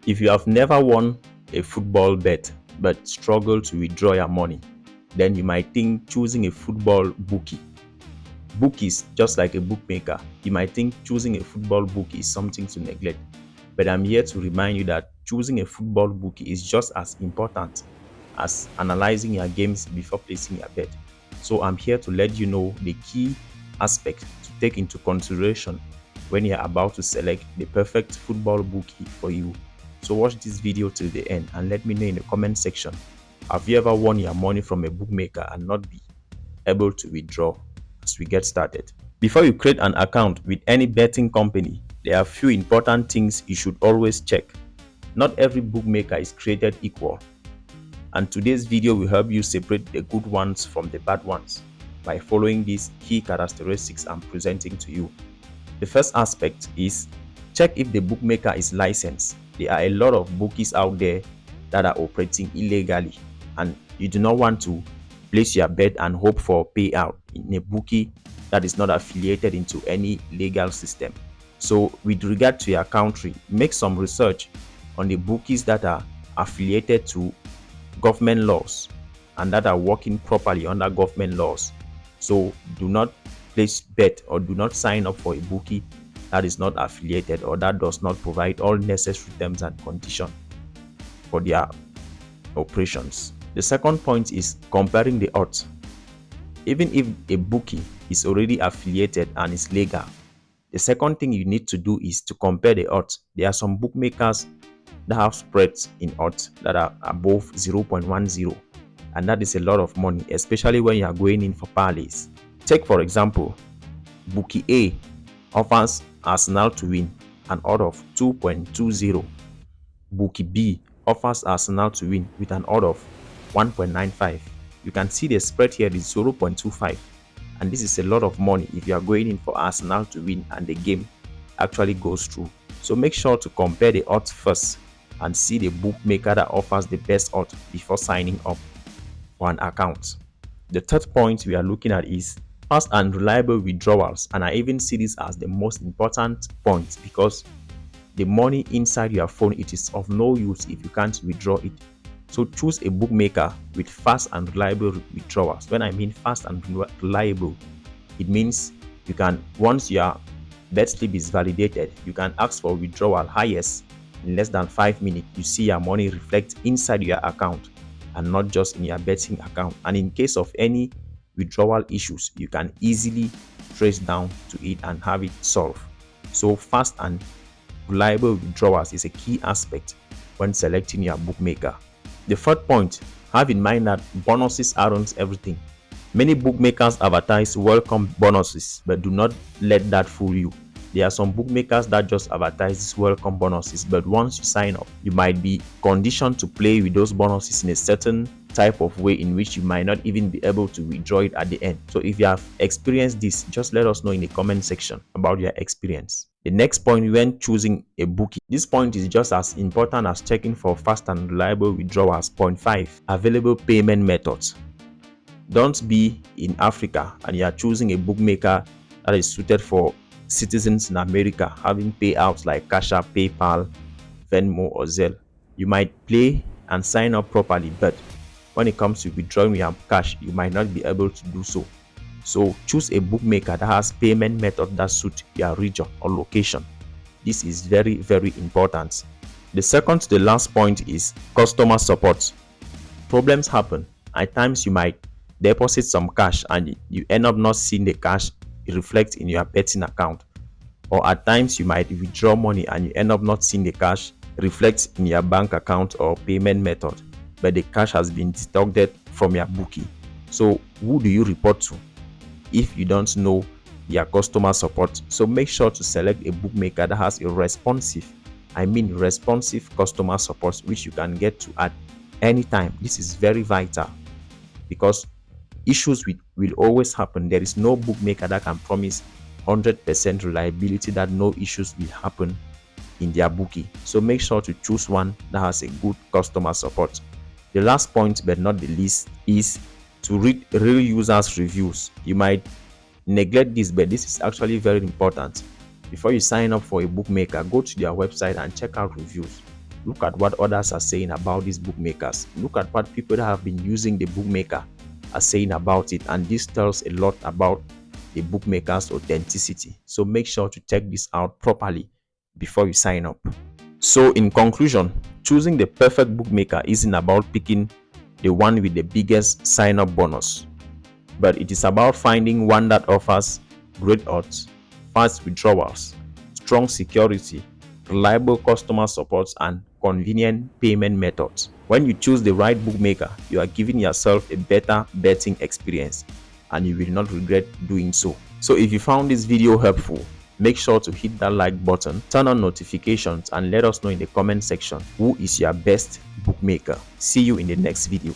If you have never won a football bet but struggle to withdraw your money, then you might think choosing a football bookie. Bookies, just like a bookmaker, you might think choosing a football bookie is something to neglect. But I'm here to remind you that choosing a football bookie is just as important as analyzing your games before placing your bet. So I'm here to let you know the key aspect to take into consideration when you're about to select the perfect football bookie for you. So watch this video till the end and let me know in the comment section. Have you ever won your money from a bookmaker and not be able to withdraw? As we get started, before you create an account with any betting company, there are a few important things you should always check. Not every bookmaker is created equal, and today's video will help you separate the good ones from the bad ones by following these key characteristics I'm presenting to you. The first aspect is check if the bookmaker is licensed. There are a lot of bookies out there that are operating illegally, and you do not want to place your bet and hope for payout in a bookie that is not affiliated into any legal system. So with regard to your country, make some research on the bookies that are affiliated to government laws and that are working properly under government laws. So do not place bet or do not sign up for a bookie that is not affiliated or that does not provide all necessary terms and conditions for their operations. The second point is comparing the odds. Even if a bookie is already affiliated and is legal, the second thing you need to do is to compare the odds. There are some bookmakers that have spreads in odds that are above 0.10, and that is a lot of money, especially when you are going in for parlays. Take for example, bookie A offers Arsenal to win an odd of 2.20. Bookie B offers Arsenal to win with an odd of 1.95. You can see the spread here is 0.25, and this is a lot of money if you are going in for Arsenal to win and the game actually goes through. So make sure to compare the odds first and see the bookmaker that offers the best odds before signing up for an account. The third point we are looking at is fast and reliable withdrawals, and I even see this as the most important point because the money inside your phone, it is of no use if you can't withdraw it. So choose a bookmaker with fast and reliable withdrawals. When I mean fast and reliable, it means you can, once your bet slip is validated, you can ask for withdrawal highest in less than 5 minutes. You see your money reflect inside your account and not just in your betting account. And in case of any withdrawal issues, you can easily trace down to it and have it solved. So fast and reliable withdrawals is a key aspect when selecting your bookmaker. The third point, have in mind that bonuses aren't everything. Many bookmakers advertise welcome bonuses, but do not let that fool you. There are some bookmakers that just advertise these welcome bonuses, but once you sign up, you might be conditioned to play with those bonuses in a certain type of way in which you might not even be able to withdraw it at the end. So if you have experienced this, just let us know in the comment section about your experience. The next point when choosing a bookie, this point is just as important as checking for fast and reliable withdrawals. Point 5, available payment methods. Don't be in Africa and you are choosing a bookmaker that is suited for citizens in America having payouts like Cash App, PayPal, Venmo, or Zelle. You might play and sign up properly, but when it comes to withdrawing your cash, you might not be able to do so. So choose a bookmaker that has payment method that suit your region or location. This is very, very important. The second to the last point is customer support. Problems happen. At times you might deposit some cash and you end up not seeing the cash reflect in your betting account, or at times you might withdraw money and you end up not seeing the cash reflect in your bank account or payment method, but the cash has been deducted from your bookie. So who do you report to if you don't know their customer support? So make sure to select a bookmaker that has a responsive customer support, which you can get to at any time. This is very vital because issues will always happen. There is no bookmaker that can promise 100% reliability that no issues will happen in their bookie. So make sure to choose one that has a good customer support. The last point, but not the least, is to read real users' reviews. You might neglect this, but this is actually very important. Before you sign up for a bookmaker, go to their website and check out reviews. Look at what others are saying about these bookmakers. Look at what people that have been using the bookmaker are saying about it, and this tells a lot about the bookmaker's authenticity. So make sure to check this out properly before you sign up. So in conclusion, choosing the perfect bookmaker isn't about picking the one with the biggest sign-up bonus, but it is about finding one that offers great odds, fast withdrawals, strong security, reliable customer support, and convenient payment methods. When you choose the right bookmaker, you are giving yourself a better betting experience, and you will not regret doing so. So if you found this video helpful, make sure to hit that like button, turn on notifications, and let us know in the comment section who is your best bookmaker. See you in the next video.